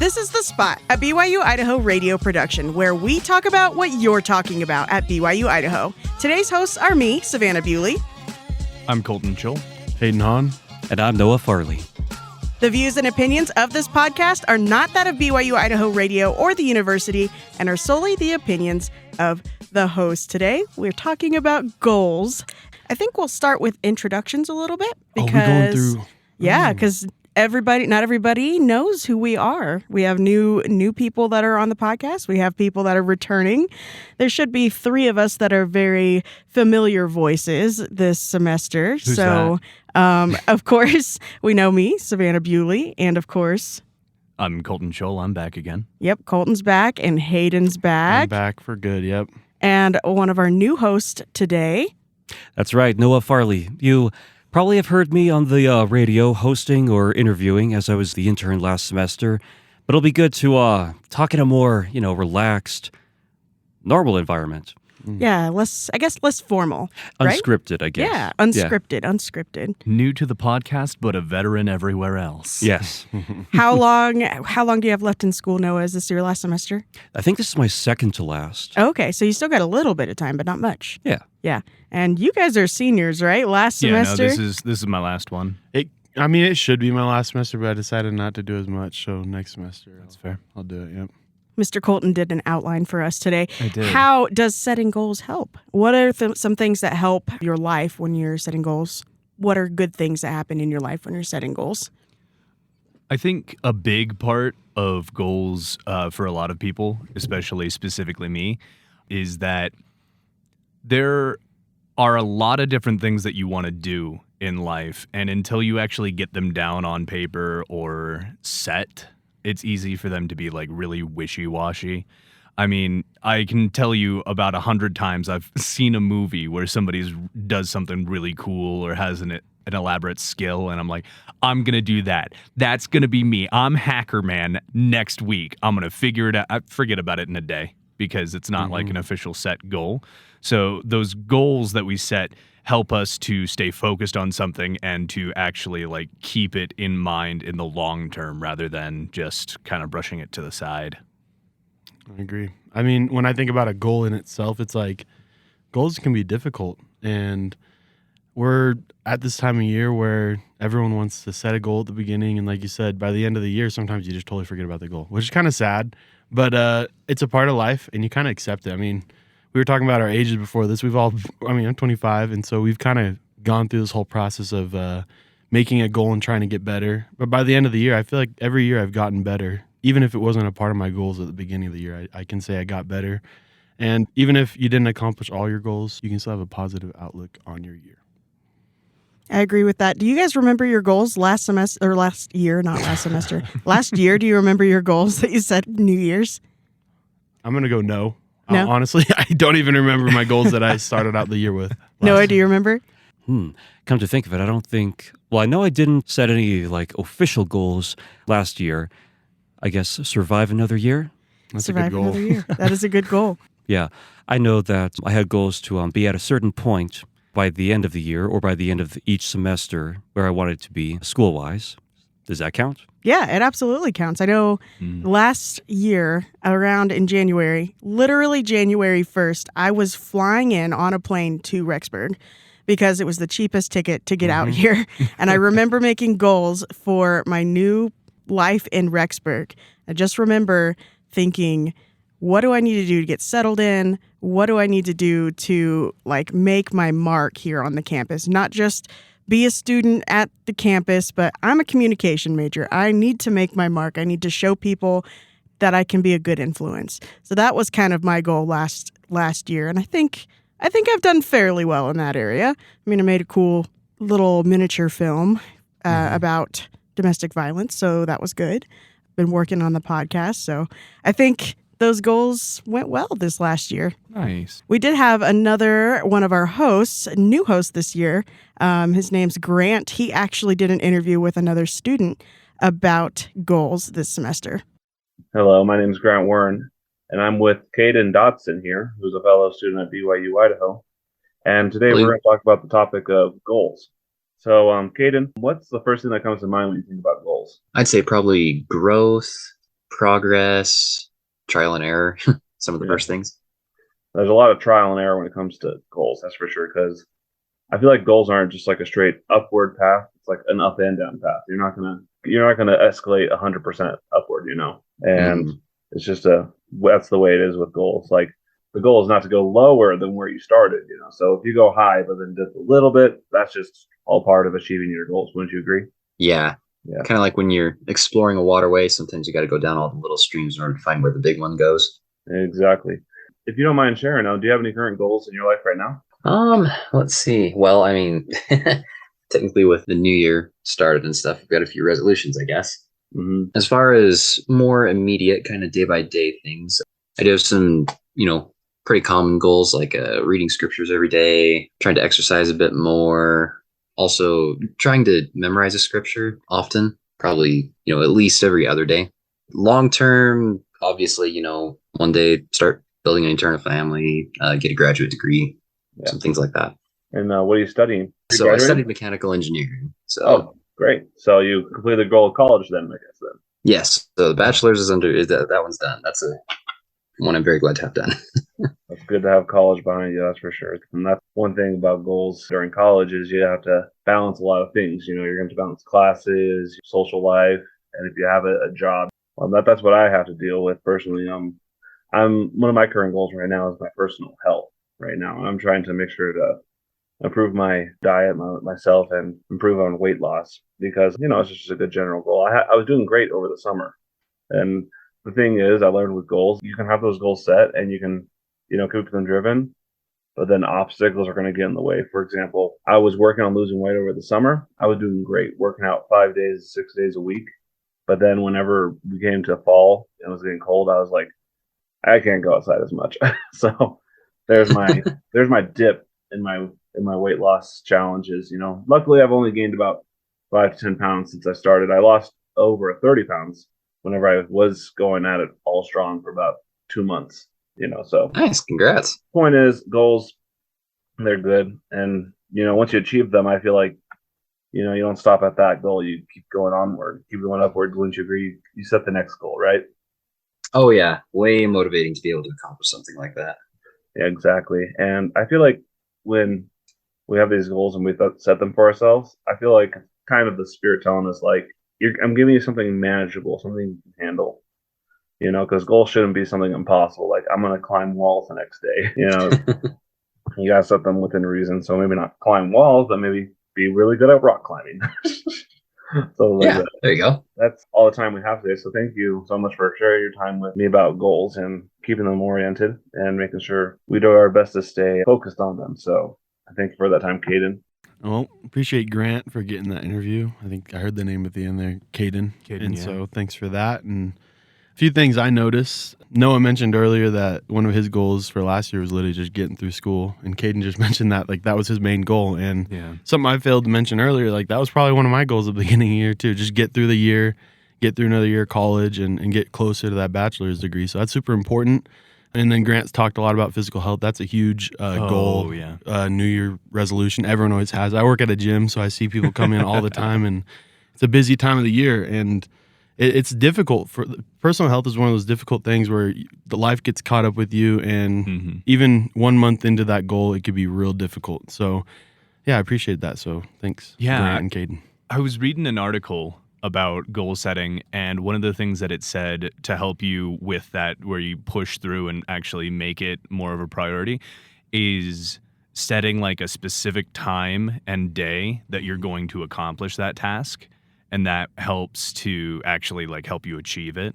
This is The Spot, a BYU-Idaho radio production where we talk about what you're talking about at BYU-Idaho. Today's hosts are me, Savannah Bewley. I'm Colton Scholl. Hayden Hahn. And I'm Noah Farley. The views and opinions of this podcast are not that of BYU-Idaho Radio or the university and are solely the opinions of the host. Today, we're talking about goals. I think we'll start with introductions a little bit because, we're going through. Yeah, because not everybody knows who we are. We have new people that are on the podcast. We have people that are returning. There should be 3 of us that are very familiar voices this semester. Who's that? Of course, we know me, Savannah Bewley, and of course, I'm Colton Scholl. I'm back again. Yep, Colton's back and Hayden's back. I'm back for good, yep. And one of our new hosts today. That's right, Noah Farley. You probably have heard me on the radio hosting or interviewing as I was the intern last semester, but it'll be good to talk in a more, relaxed, normal environment. Yeah, less formal. Right? Unscripted, I guess. Yeah, unscripted. New to the podcast, but a veteran everywhere else. Yes. How long do you have left in school, Noah? Is this your last semester? I think this is my second to last. Okay, so you still got a little bit of time, but not much. Yeah. Yeah. And you guys are seniors, right? Last semester? Yeah, no, this is my last one. It should be my last semester, but I decided not to do as much, so next semester. That's fair. I'll do it, yep. Mr. Colton did an outline for us today. I did. How does setting goals help? What are some things that help your life when you're setting goals? What are good things that happen in your life when you're setting goals? I think a big part of goals for a lot of people, specifically me, is that there are a lot of different things that you want to do in life, and until you actually get them down on paper or set, it's easy for them to be like really wishy-washy. I mean, I can tell you about 100 times I've seen a movie where somebody does something really cool or has an elaborate skill, and I'm like, I'm going to do that. That's going to be me. I'm Hacker Man next week. I'm going to figure it out. I forget about it in a day because it's not like an official set goal. So those goals that we set help us to stay focused on something and to actually like keep it in mind in the long term rather than just kind of brushing it to the side. I agree. I mean, when I think about a goal in itself, it's like goals can be difficult, and we're at this time of year where everyone wants to set a goal at the beginning, and like you said, by the end of the year, sometimes you just totally forget about the goal, which is kind of sad, but it's a part of life, and you kind of accept it. I mean, we were talking about our ages before this. I'm 25, and so we've kind of gone through this whole process of making a goal and trying to get better. But by the end of the year, I feel like every year I've gotten better. Even if it wasn't a part of my goals at the beginning of the year, I can say I got better. And even if you didn't accomplish all your goals, you can still have a positive outlook on your year. I agree with that. Do you guys remember your goals last year? Last year, do you remember your goals that you set New Year's? I'm going to go no. No? Honestly, I don't even remember my goals that I started out the year with. Noah, do you remember? Come to think of it, I know I didn't set any official goals last year. I guess survive another year. That's Survive a good goal. another year. That is a good goal. Yeah, I know that I had goals to be at a certain point by the end of the year or by the end of each semester where I wanted to be school-wise. Does that count? Yeah, it absolutely counts. I know last year, around in January, literally January 1st, I was flying in on a plane to Rexburg because it was the cheapest ticket to get out here. And I remember making goals for my new life in Rexburg. I just remember thinking, what do I need to do to get settled in? What do I need to do to make my mark here on the campus? Not just be a student at the campus, but I'm a communication major. I need to make my mark. I need to show people that I can be a good influence. So that was kind of my goal last year, and I think I've done fairly well in that area. I mean, I made a cool little miniature film about domestic violence, so that was good. Been working on the podcast, so I think those goals went well this last year. Nice. We did have another one of our hosts, a new host this year. His name's Grant. He actually did an interview with another student about goals this semester. Hello, my name is Grant Warren, and I'm with Hayden Dotson here, who's a fellow student at BYU-Idaho. And today we're going to talk about the topic of goals. So, Hayden, what's the first thing that comes to mind when you think about goals? I'd say probably growth, progress, trial and error, some of the first things. There's a lot of trial and error when it comes to goals, that's for sure, because I feel like goals aren't just like a straight upward path. It's like an up and down path. You're not gonna escalate 100% upward, and it's just that's the way it is with goals. Like the goal is not to go lower than where you started, So if you go high but then dip a little bit, that's just all part of achieving your goals. Wouldn't you agree? Yeah. Kind of like when you're exploring a waterway, sometimes you got to go down all the little streams in order to find where the big one goes. Exactly. If you don't mind sharing, do you have any current goals in your life right now? Let's see. Well, I mean, technically with the new year started and stuff, we've got a few resolutions, I guess. Mm-hmm. As far as more immediate kind of day by day things, I do have some, pretty common goals like reading scriptures every day, trying to exercise a bit more, also trying to memorize a scripture often, probably, at least every other day. Long term, obviously, one day start building an eternal family, get a graduate degree, some things like that. And what are you studying? So I studied mechanical engineering. So oh, great. So you completed the goal of college then, I guess then. Yes. So the bachelor's is that one's done. That's one I'm very glad to have done. It's good to have college behind you, that's for sure. And that's one thing about goals during college is you have to balance a lot of things. You're going to balance classes, social life, and if you have a job, that's what I have to deal with personally. I'm one of my current goals right now is my personal health right now. And I'm trying to make sure to improve my diet, myself, and improve on weight loss because, it's just a good general goal. I was doing great over the summer. And the thing is, I learned with goals, you can have those goals set and you can, keep them driven, but then obstacles are going to get in the way. For example, I was working on losing weight over the summer. I was doing great, working out 5 days, 6 days a week. But then whenever we came to fall and it was getting cold, I was like, I can't go outside as much. So there's my dip in my weight loss challenges. Luckily I've only gained about 5 to 10 pounds since I started. I lost over 30 pounds whenever I was going at it all strong for about 2 months. So nice, congrats. Point is, goals, they're good, and once you achieve them, I feel like you don't stop at that goal. You keep going onward, keep going upward. Wouldn't you agree? You set the next goal, right? Oh yeah, way motivating to be able to accomplish something like that. Yeah, exactly. And I feel like when we have these goals and we set them for ourselves, I feel like kind of the spirit telling us like, I'm giving you something manageable, something you can handle. Because goals shouldn't be something impossible. Like I'm going to climb walls the next day. You got to set them within reason. So maybe not climb walls, but maybe be really good at rock climbing. So yeah, there you go. That's all the time we have today. So thank you so much for sharing your time with me about goals and keeping them oriented and making sure we do our best to stay focused on them. So I thank you for that time, Hayden. Well, appreciate Grant for getting that interview. I think I heard the name at the end there, Hayden. And so thanks for that. And a few things I noticed. Noah mentioned earlier that one of his goals for last year was literally just getting through school. And Hayden just mentioned that, that was his main goal. And something I failed to mention earlier, that was probably one of my goals at the beginning of the year too. Just get through the year, get through another year of college and get closer to that bachelor's degree. So that's super important. And then Grant's talked a lot about physical health. That's a huge goal, New Year resolution. Everyone always has. I work at a gym, so I see people come in all the time, and it's a busy time of the year. And it's difficult. Personal health is one of those difficult things where the life gets caught up with you, and even 1 month into that goal, it could be real difficult. So, I appreciate that. So thanks, Grant and Hayden. I was reading an article about goal setting, and one of the things that it said to help you with that, where you push through and actually make it more of a priority, is setting a specific time and day that you're going to accomplish that task, and that helps to actually help you achieve it.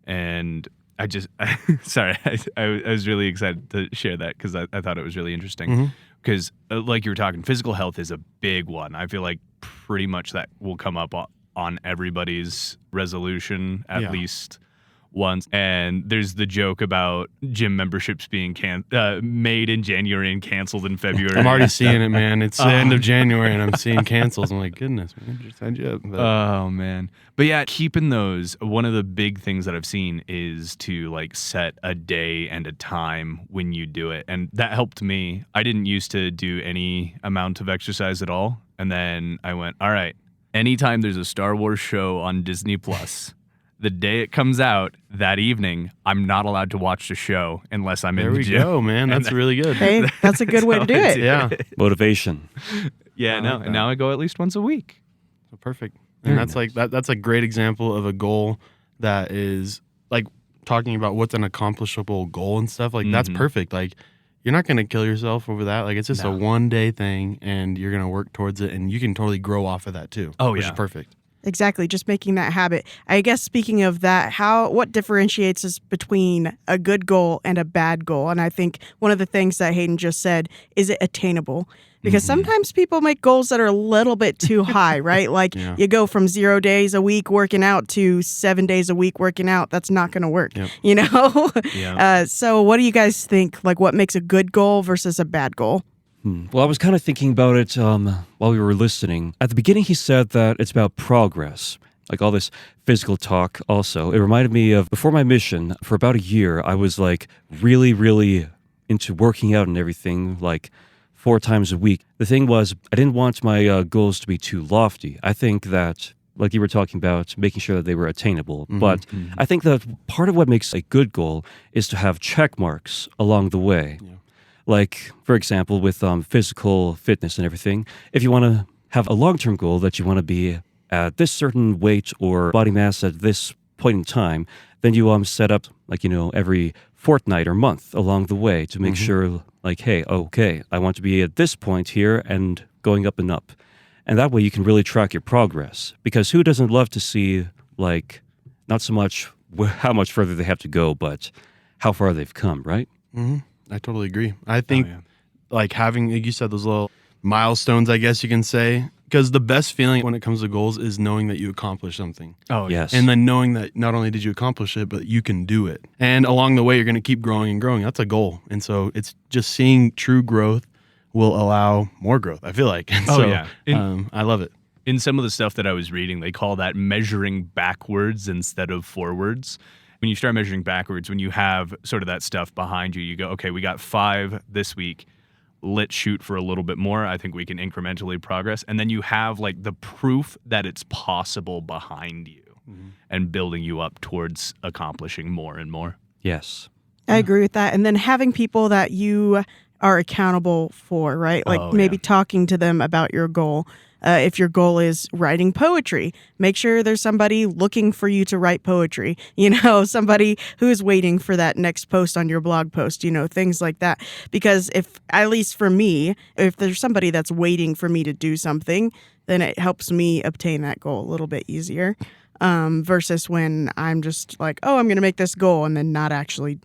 And I was really excited to share that because I thought it was really interesting. Because like you were talking, physical health is a big one. I feel like pretty much that will come up on everybody's resolution at least once. And there's the joke about gym memberships being made in January and canceled in February. I'm already seeing it, man. It's the end of January and I'm seeing cancels. I'm like, goodness, man, just signed you up. Oh, man. But keeping those, one of the big things that I've seen is to set a day and a time when you do it. And that helped me. I didn't used to do any amount of exercise at all. And then I went, all right, anytime there's a Star Wars show on Disney Plus, the day it comes out that evening, I'm not allowed to watch the show unless I'm There in the we gym. go, man. That's really good. Hey, that's a good way to do it. Yeah. Motivation. Yeah, I no. like And that. now I go at least once a week. Perfect. Very And that's like that's a great example of a goal that is like talking about what's an accomplishable goal and stuff. Like that's Mhm. perfect. Like you're not going to kill yourself over that. Like it's just a No. one day thing and you're going to work towards it and you can totally grow off of that too. Oh, which yeah. is perfect. Exactly, just making that habit. I guess speaking of that, what differentiates us between a good goal and a bad goal? And I think one of the things that Hayden just said, is it attainable? Because sometimes people make goals that are a little bit too high, right? Like Yeah. you go from 0 days a week working out to 7 days a week working out. That's not going to work, Yep. you know? Yeah. So what do you guys think? Like what makes a good goal versus a bad goal? Well, I was kind of thinking about it while we were listening. At the beginning, he said that it's about progress, like all this physical talk also. It reminded me of before my mission, for about a year, I was like really, really into working out and everything, like 4 times a week. The thing was, I didn't want my goals to be too lofty. I think that, like you were talking about, making sure that they were attainable. But I think that part of what makes a good goal is to have check marks along the way. Yeah. Like, for example, with physical fitness and everything, if you want to have a long-term goal that you want to be at this certain weight or body mass at this point in time, then you set up, like, every fortnight or month along the way to make sure, like, hey, okay, I want to be at this point here and going up and up. And that way you can really track your progress. Because who doesn't love to see, like, not so much how much further they have to go, but how far they've come, right? Mm-hmm. I totally agree. I think yeah. like having, like you said, those little milestones, I guess you can say, because the best feeling when it comes to goals is knowing that you accomplished something. Oh, yeah. Yes. And then knowing that not only did you accomplish it, but you can do it. And along the way, you're going to keep growing and growing. That's a goal. And so it's just seeing true growth will allow more growth, I feel like. And Oh, so, yeah. I love it. In some of the stuff that I was reading, they call that measuring backwards instead of forwards. When you start measuring backwards, when you have sort of that stuff behind you, you go, okay, we got 5 this week. Let's shoot for a little bit more. I think we can incrementally progress. And then you have like the proof that it's possible behind you and building you up towards accomplishing more and more. Yes. I agree with that. And then having people that you are accountable for, right? Like Oh, maybe yeah. talking to them about your goal. If your goal is writing poetry, make sure there's somebody looking for you to write poetry, somebody who's waiting for that next post on your blog post, things like that. Because if, at least for me, if there's somebody that's waiting for me to do something, then it helps me obtain that goal a little bit easier versus when I'm just like, oh, I'm going to make this goal and then not actually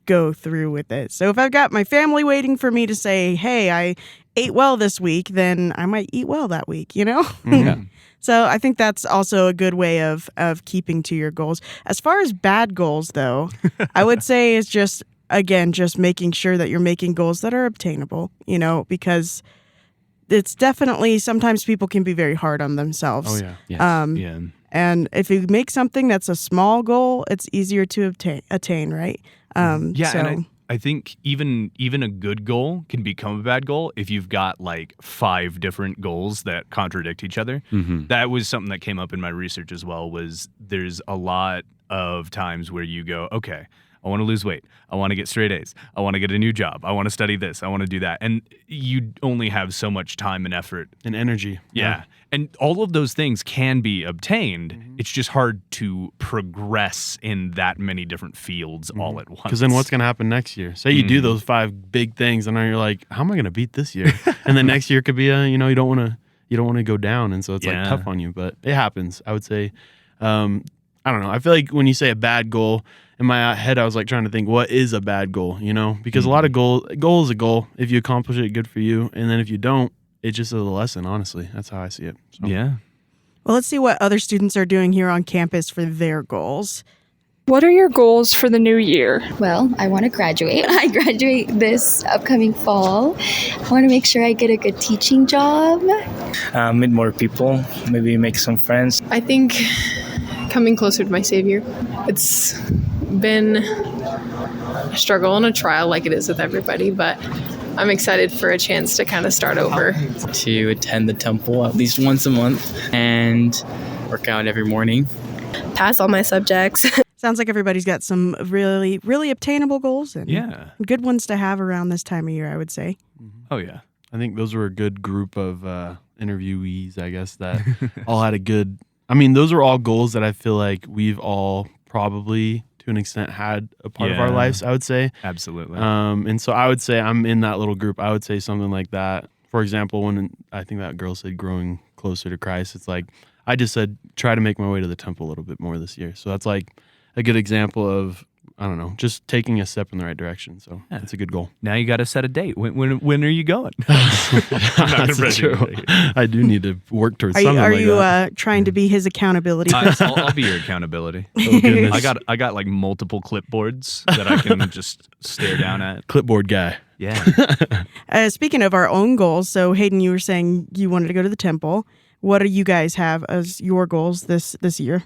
go through with it. So if I've got my family waiting for me to say, hey, I ate well this week, then I might eat well that week, Yeah. So I think that's also a good way of keeping to your goals. As far as bad goals, though, I would say is just making sure that you're making goals that are obtainable, because it's definitely, sometimes people can be very hard on themselves. Oh, yeah. Yes. Yeah. And if you make something that's a small goal, it's easier to attain, right? Yeah, so, and I think even a good goal can become a bad goal if you've got like 5 different goals that contradict each other. That was something that came up in my research as well, was there's a lot of times where you go, okay, I want to lose weight. I want to get straight A's. I want to get a new job. I want to study this. I want to do that. And you only have so much time and effort. And energy. Yeah. And all of those things can be obtained. It's just hard to progress in that many different fields all at once. Because then what's going to happen next year? Say you do those 5 big things and then you're like, how am I going to beat this year? And then next year could be you don't want to go down. And so it's like tough on you, but it happens. I would say, I don't know. I feel like when you say a bad goal, in my head, I was like trying to think, what is a bad goal, Because a lot of goal is a goal. If you accomplish it, good for you. And then if you don't, it's just a lesson, honestly. That's how I see it. So. Yeah. well, let's see what other students are doing here on campus for their goals. What are your goals for the new year? Well, I want to graduate. I graduate this upcoming fall. I want to make sure I get a good teaching job. Meet more people, maybe make some friends. I think coming closer to my Savior. It's been a struggle and a trial like it is with everybody, but I'm excited for a chance to kind of start over. To attend the temple at least once a month and work out every morning pass all my subjects. Sounds like everybody's got some really, really obtainable goals and Yeah. good ones to have around this time of year, I would say. Oh, yeah. I think those were a good group of interviewees, I guess, that all had a good. I mean, those are all goals that I feel like we've all probably, to an extent, had a part of our Yeah. lives, I would say. Absolutely. And so I would say I'm in that little group. I would say something like that. For example, when I think that girl said growing closer to Christ, it's like I just said try to make my way to the temple a little bit more this year. So that's like a good example of, I don't know, just taking a step in the right direction. So it's a good goal. Now you got to set a date. When are you going? That's true. I do need to work towards something Are like you that. Trying to be his accountability? I'll be your accountability. Oh, goodness. I got like multiple clipboards that I can just stare down at. Clipboard guy. Yeah. Speaking of our own goals, so Hayden, you were saying you wanted to go to the temple. What do you guys have as your goals this year?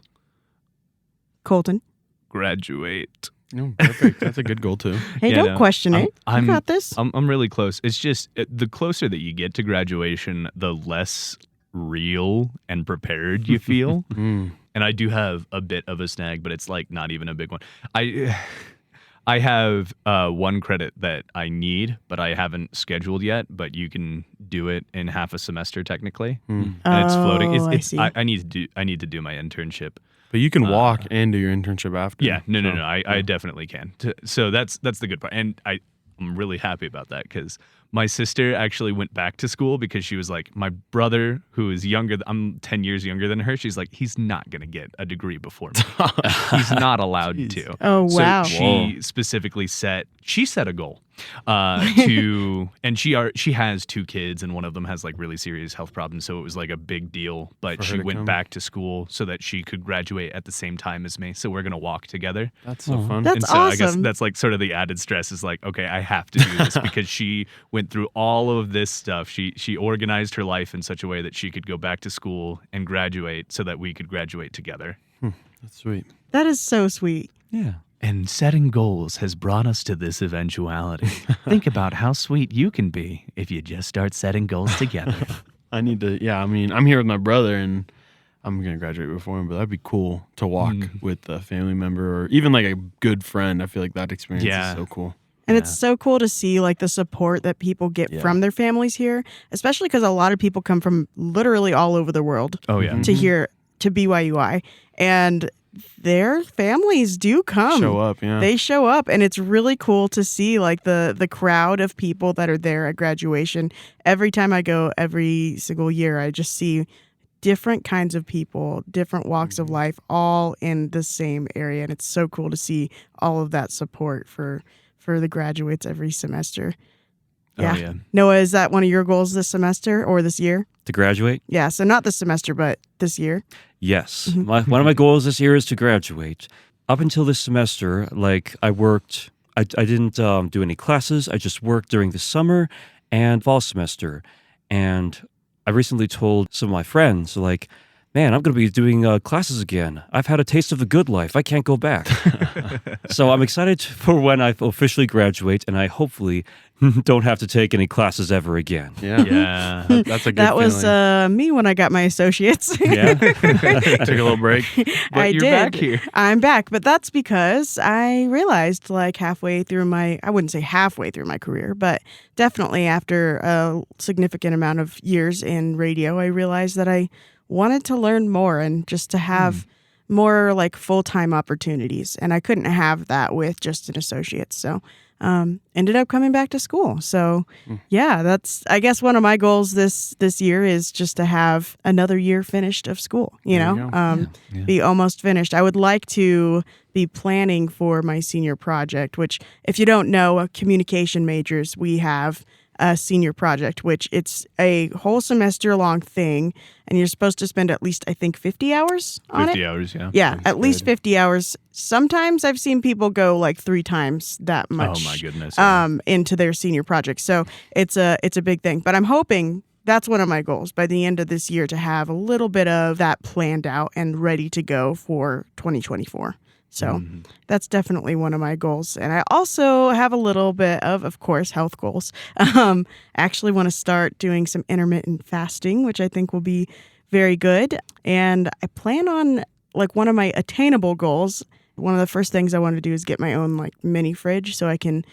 Colton? Graduate. Oh, perfect. That's a good goal too. Hey, Yeah, don't no, question it. You got this. I'm really close. It's just the closer that you get to graduation, the less real and prepared you feel. And I do have a bit of a snag, but it's like not even a big one. I have one credit that I need, but I haven't scheduled yet. But you can do it in half a semester technically, and it's floating. I see. I need to do my internship. But you can walk and do your internship after. Yeah, no. I definitely can. So that's the good part, and I'm really happy about that because my sister actually went back to school because she was like, my brother, who is younger, I'm 10 years younger than her. She's like, he's not going to get a degree before me. He's not allowed to. Oh, wow. So she specifically set a goal and she has 2 kids and one of them has like really serious health problems. So it was like a big deal, but she went back to school so that she could graduate at the same time as me. So we're going to walk together. That's so fun. That's and so awesome. I guess that's like sort of the added stress is like, okay, I have to do this because she went through all of this stuff. She organized her life in such a way that she could go back to school and graduate so that we could graduate together. That's sweet. That is so sweet. Yeah. And setting goals has brought us to this eventuality. Think about how sweet you can be if you just start setting goals together. I need to, I mean, I'm here with my brother and I'm going to graduate before him, but that'd be cool to walk with a family member or even like a good friend. I feel like that experience is so cool. And it's so cool to see like the support that people get from their families here, especially because a lot of people come from literally all over the world to here to BYU-I. And their families do come. Show up, yeah. They show up, and it's really cool to see like the crowd of people that are there at graduation. Every time I go, every single year, I just see different kinds of people, different walks of life, all in the same area. And it's so cool to see all of that support for the graduates every semester. Yeah. Oh, yeah. Noah, is that one of your goals this semester or this year? To graduate? Yeah, so not this semester, but this year. Yes. One of my goals this year is to graduate. Up until this semester, like I worked, I didn't do any classes. I just worked during the summer and fall semester. And I recently told some of my friends, like, man, I'm going to be doing classes again. I've had a taste of the good life. I can't go back. So I'm excited for when I officially graduate and I hopefully don't have to take any classes ever again. Yeah. That's a good That was feeling. me when I got my associates. Yeah. Took a little break. But I you're did. back here. I'm back, but that's because I realized like halfway through I wouldn't say halfway through my career, but definitely after a significant amount of years in radio, I realized that I wanted to learn more and just to have more like full-time opportunities. And I couldn't have that with just an associate. So ended up coming back to school. So yeah, that's, I guess one of my goals this year is just to have another year finished of school, you know, be almost finished. I would like to be planning for my senior project, which if you don't know, communication majors, we have a senior project, which it's a whole semester long thing. And you're supposed to spend at least, I think, 50 hours on 50 it. hours, yeah. Yeah, at least 50 hours. Sometimes I've seen people go like 3 times that much. Oh my goodness. Into their senior project. So it's a big thing. But I'm hoping that's one of my goals by the end of this year to have a little bit of that planned out and ready to go for 2024. So that's definitely one of my goals. And I also have a little bit of course, health goals. Actually want to start doing some intermittent fasting, which I think will be very good. And I plan on like one of my attainable goals, one of the first things I want to do is get my own like mini fridge so I can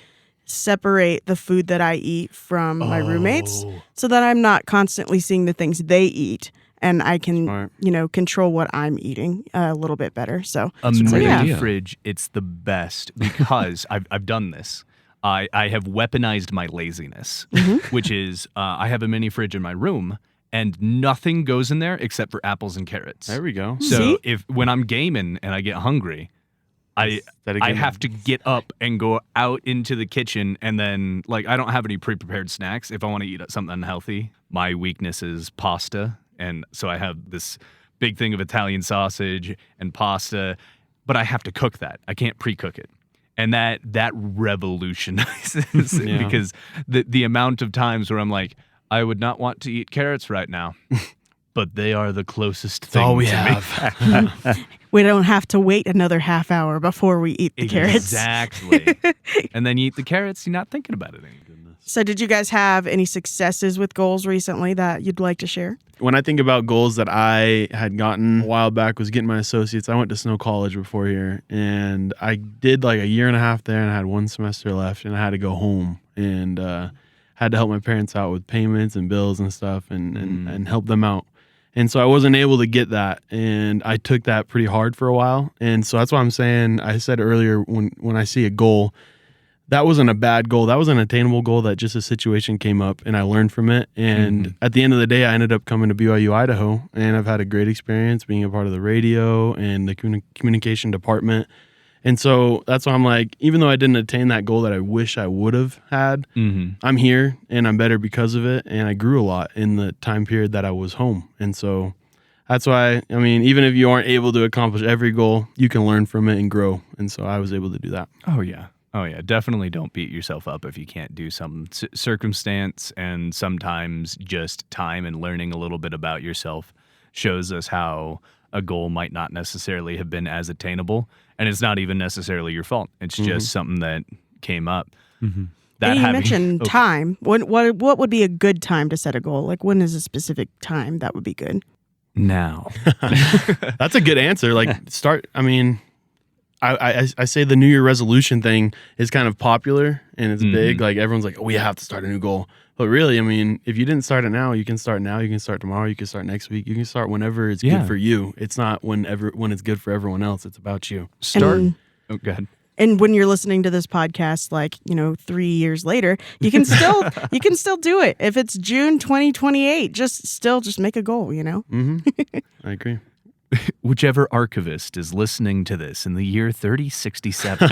separate the food that I eat from my roommates so that I'm not constantly seeing the things they eat. And I can, control what I'm eating a little bit better. So a mini fridge, it's the best because I've done this. I have weaponized my laziness, which is I have a mini fridge in my room and nothing goes in there except for apples and carrots. There we go. So when I'm gaming and I get hungry, I have to get up and go out into the kitchen, and then like I don't have any pre-prepared snacks if I want to eat something unhealthy. My weakness is pasta. And so I have this big thing of Italian sausage and pasta, but I have to cook that. I can't pre-cook it. And that revolutionizes because the amount of times where I'm like, I would not want to eat carrots right now, but they are the closest thing all we to have. me. We don't have to wait another half hour before we eat the carrots. Exactly. And then you eat the carrots, you're not thinking about it anymore. So did you guys have any successes with goals recently that you'd like to share? When I think about goals that I had gotten a while back was getting my associates. I went to Snow College before here, and I did like a year and a half there, and I had one semester left, and I had to go home and had to help my parents out with payments and bills and stuff and help them out. And so I wasn't able to get that, and I took that pretty hard for a while. And so that's why I'm saying, I said earlier, when I see a goal, that wasn't a bad goal. That was an attainable goal that just a situation came up and I learned from it. And at the end of the day, I ended up coming to BYU-Idaho, and I've had a great experience being a part of the radio and the communication department. And so that's why I'm like, even though I didn't attain that goal that I wish I would have had, I'm here and I'm better because of it. And I grew a lot in the time period that I was home. And so that's why, I mean, even if you aren't able to accomplish every goal, you can learn from it and grow. And so I was able to do that. Oh, yeah. Definitely don't beat yourself up if you can't do some circumstance, and sometimes just time and learning a little bit about yourself shows us how a goal might not necessarily have been as attainable, and it's not even necessarily your fault. It's just something that came up. And you mentioned time. What would be a good time to set a goal? Like, when is a specific time that would be good? Now. That's a good answer. Like, I say the New Year resolution thing is kind of popular and it's big. Like everyone's like, oh, we have to start a new goal. But really, I mean, if you didn't start it now, you can start now. You can start tomorrow. You can start next week. You can start whenever it's good for you. It's not when it's good for everyone else. It's about you. Go ahead. And when you're listening to this podcast, 3 years later, you can still do it. If it's June 2028, just make a goal. I agree. Whichever archivist is listening to this in the year 3067,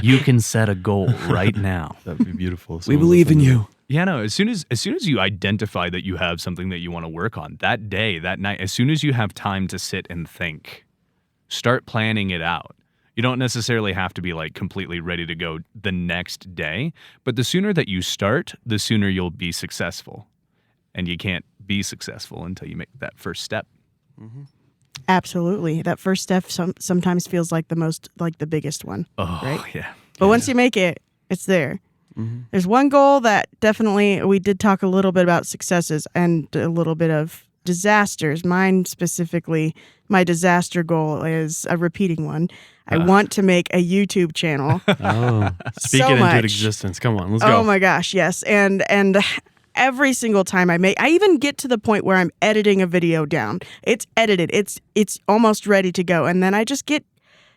you can set a goal right now. That'd be beautiful. We believe in you. Yeah, no, as soon as you identify that you have something that you want to work on that day, that night, as soon as you have time to sit and think, start planning it out. You don't necessarily have to be like completely ready to go the next day, but the sooner that you start, the sooner you'll be successful. And you can't be successful until you make that first step. Absolutely. That first step sometimes feels like the biggest one. Oh, right? Yeah. But once you make it, it's there. There's one goal that definitely, we did talk a little bit about successes and a little bit of disasters. Mine specifically, my disaster goal is a repeating one. I want to make a YouTube channel. Speak it into existence. Come on, let's go. Oh my gosh, yes. And every single time I even get to the point where I'm editing a video down. It's edited. It's almost ready to go. And then I just get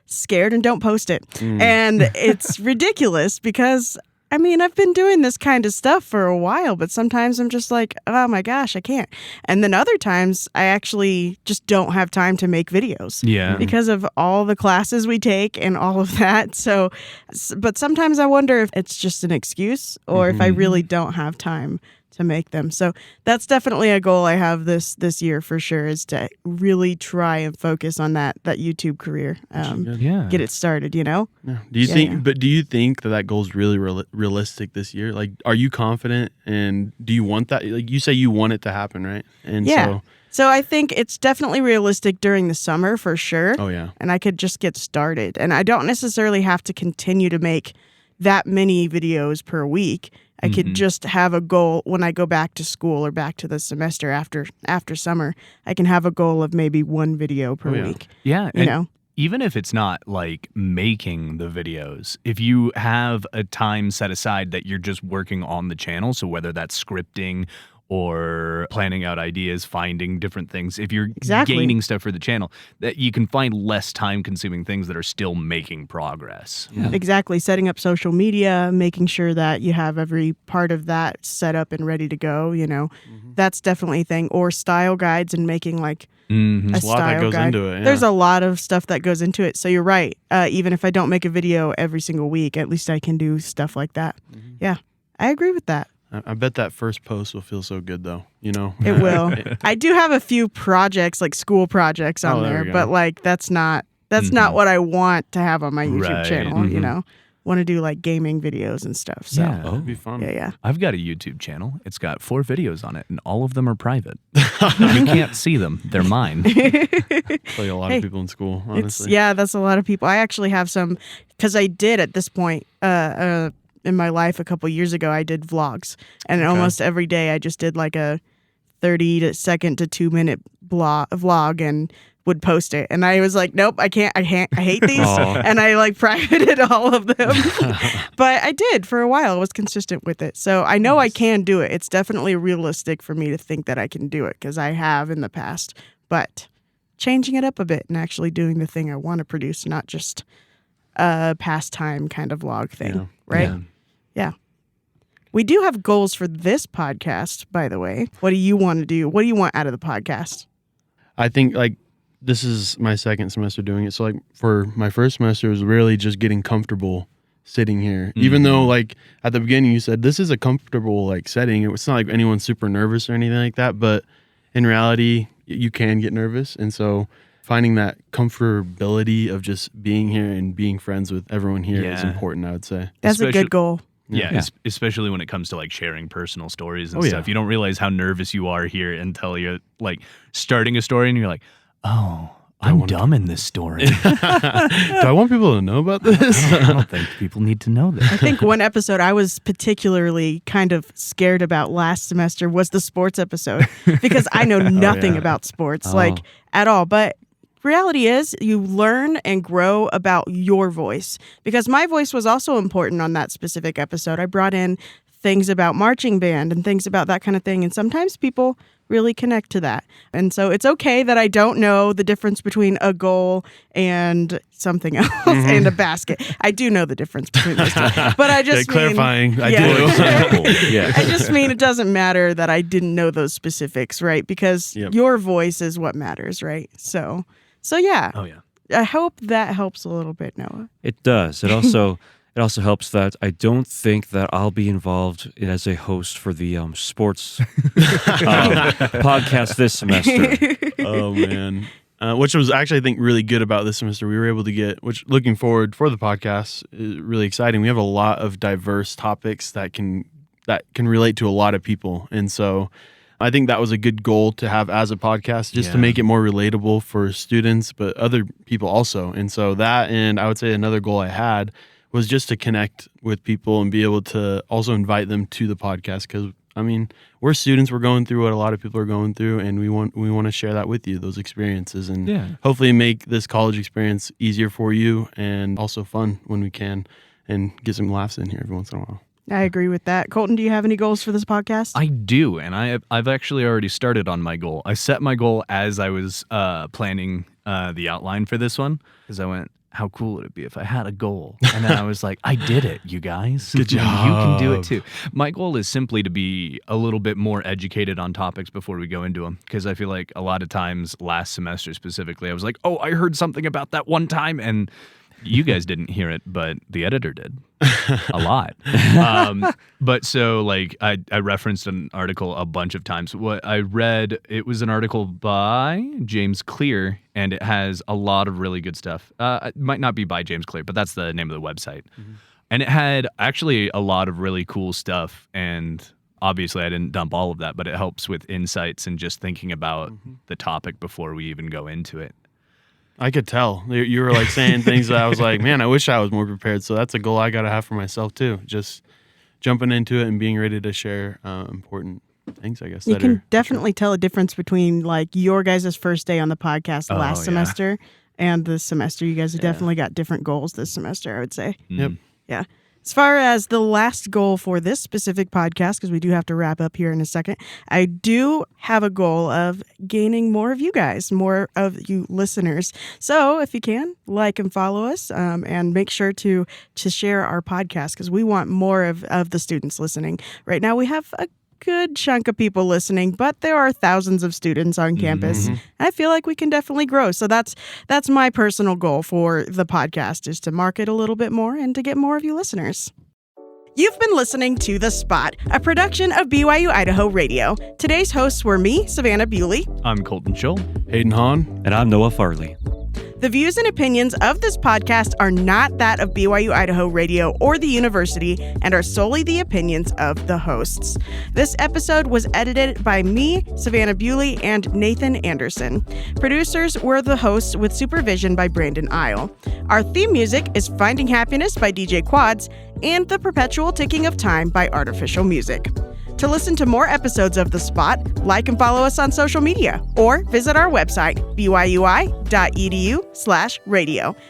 scared and don't post it. And it's ridiculous because, I've been doing this kind of stuff for a while, but sometimes I'm just like, oh my gosh, I can't. And then other times I actually just don't have time to make videos. Yeah. Because of all the classes we take and all of that. So, but sometimes I wonder if it's just an excuse or if I really don't have time to make them. So that's definitely a goal I have this year for sure, is to really try and focus on that YouTube career. Get it started, Yeah. Do you think that goal is really realistic this year? Like, are you confident, and do you want that? Like, you say you want it to happen, right? And so I think it's definitely realistic during the summer for sure. Oh yeah. And I could just get started, and I don't necessarily have to continue to make that many videos per week. I could just have a goal when I go back to school or back to the semester after summer. I can have a goal of maybe 1 video per week. Yeah. You know? Even if it's not like making the videos, if you have a time set aside that you're just working on the channel, so whether that's scripting or planning out ideas, finding different things, if you're gaining stuff for the channel, that you can find less time-consuming things that are still making progress. Yeah. Exactly. Setting up social media, making sure that you have every part of that set up and ready to go, you know. That's definitely a thing. Or style guides and making like a There's a lot that style goes guide. into it. Yeah. There's a lot of stuff that goes into it. So you're right. Even if I don't make a video every single week, at least I can do stuff like that. Yeah, I agree with that. I bet that first post will feel so good, though. You know, It will. I do have a few projects, like school projects on there there, you go. but like that's not what I want to have on my YouTube Right. channel. You know, want to do like gaming videos and stuff. So Yeah. It'd be fun. yeah. I've got a YouTube channel. It's got 4 videos on it, and all of them are private. You can't see them. They're mine. Like a lot of people in school, honestly. That's a lot of people. I actually have some because I did at this point in my life a couple years ago. I did vlogs, and almost every day I just did like a 30-second to 2-minute vlog and would post it. And I was like, nope, I can't. I hate these, and I like privated all of them. But I did for a while. I was consistent with it, so I know I can do it. It's definitely realistic for me to think that I can do it because I have in the past. But changing it up a bit and actually doing the thing I want to produce, not just a pastime kind of vlog thing, right? Yeah. We do have goals for this podcast, by the way. What do you want to do? What do you want out of the podcast? I think like this is my second semester doing it. So like for my first semester, it was really just getting comfortable sitting here. Even though like at the beginning you said this is a comfortable like setting. It's not like anyone's super nervous or anything like that. But in reality, you can get nervous. And so finding that comfortability of just being here and being friends with everyone here is important, I would say. That's a good goal. Yeah, especially when it comes to like sharing personal stories and stuff. You don't realize how nervous you are here until you're like starting a story and you're like, oh, I'm dumb in this story. Do I want people to know about this? I don't think people need to know this. I think one episode I was particularly kind of scared about last semester was the sports episode because I know nothing about sports, like at all. But reality is you learn and grow about your voice because my voice was also important on that specific episode. I brought in things about marching band and things about that kind of thing. And sometimes people really connect to that. And so it's okay that I don't know the difference between a goal and something else and a basket. I do know the difference between those two. But I just clarifying. I do. I just mean it doesn't matter that I didn't know those specifics, right? Because your voice is what matters, right? So yeah. Oh yeah. I hope that helps a little bit, Noah. It does. It also helps that I don't think that I'll be involved as a host for the sports podcast this semester. Oh man. Which was actually I think really good about this semester. We were able to get, which looking forward for the podcast is really exciting. We have a lot of diverse topics that can relate to a lot of people, and so I think that was a good goal to have as a podcast, just to make it more relatable for students, but other people also. And so that, and I would say another goal I had was just to connect with people and be able to also invite them to the podcast. Because I mean, we're students, we're going through what a lot of people are going through, and we want to share that with you, those experiences, and hopefully make this college experience easier for you and also fun when we can, and get some laughs in here every once in a while. I agree with that. Colton, do you have any goals for this podcast? I do, and I've actually already started on my goal. I set my goal as I was planning the outline for this one, because I went, how cool would it be if I had a goal? And then I was like, I did it, you guys. Good job. You can do it too. My goal is simply to be a little bit more educated on topics before we go into them, because I feel like a lot of times last semester specifically, I was like, oh, I heard something about that one time, and you guys didn't hear it, but the editor did a lot. But so like I referenced an article a bunch of times. What I read, it was an article by James Clear, and it has a lot of really good stuff. It might not be by James Clear, but that's the name of the website. And it had actually a lot of really cool stuff. And obviously I didn't dump all of that, but it helps with insights and just thinking about the topic before we even go into it. I could tell. You were like saying things that I was like, man, I wish I was more prepared. So that's a goal I got to have for myself too. Just jumping into it and being ready to share important things, I guess. You can definitely tell a difference between like your guys' first day on the podcast last semester and this semester. You guys have definitely got different goals this semester, I would say. Yep. Yeah. As far as the last goal for this specific podcast, because we do have to wrap up here in a second, I do have a goal of gaining more of you guys, more of you listeners. So if you can, like and follow us and make sure to share our podcast because we want more of the students listening. Right now we have a good chunk of people listening, but there are thousands of students on campus. And I feel like we can definitely grow. So that's my personal goal for the podcast is to market a little bit more and to get more of you listeners. You've been listening to The Spot, a production of BYU-Idaho Radio. Today's hosts were me, Savannah Bewley. I'm Colton Scholl. Hayden Hahn. And I'm Noah Farley. The views and opinions of this podcast are not that of BYU-Idaho Radio or the university and are solely the opinions of the hosts. This episode was edited by me, Savannah Bewley, and Nathan Anderson. Producers were the hosts with supervision by Brandon Isle. Our theme music is Finding Happiness by DJ Quads and The Perpetual Ticking of Time by Artificial Music. To listen to more episodes of The Spot, like and follow us on social media or visit our website, byui.edu/radio,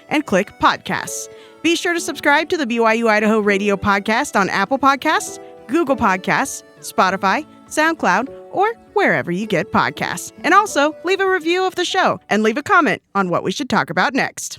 and click podcasts. Be sure to subscribe to the BYU-Idaho Radio podcast on Apple Podcasts, Google Podcasts, Spotify, SoundCloud, or wherever you get podcasts. And also, leave a review of the show and leave a comment on what we should talk about next.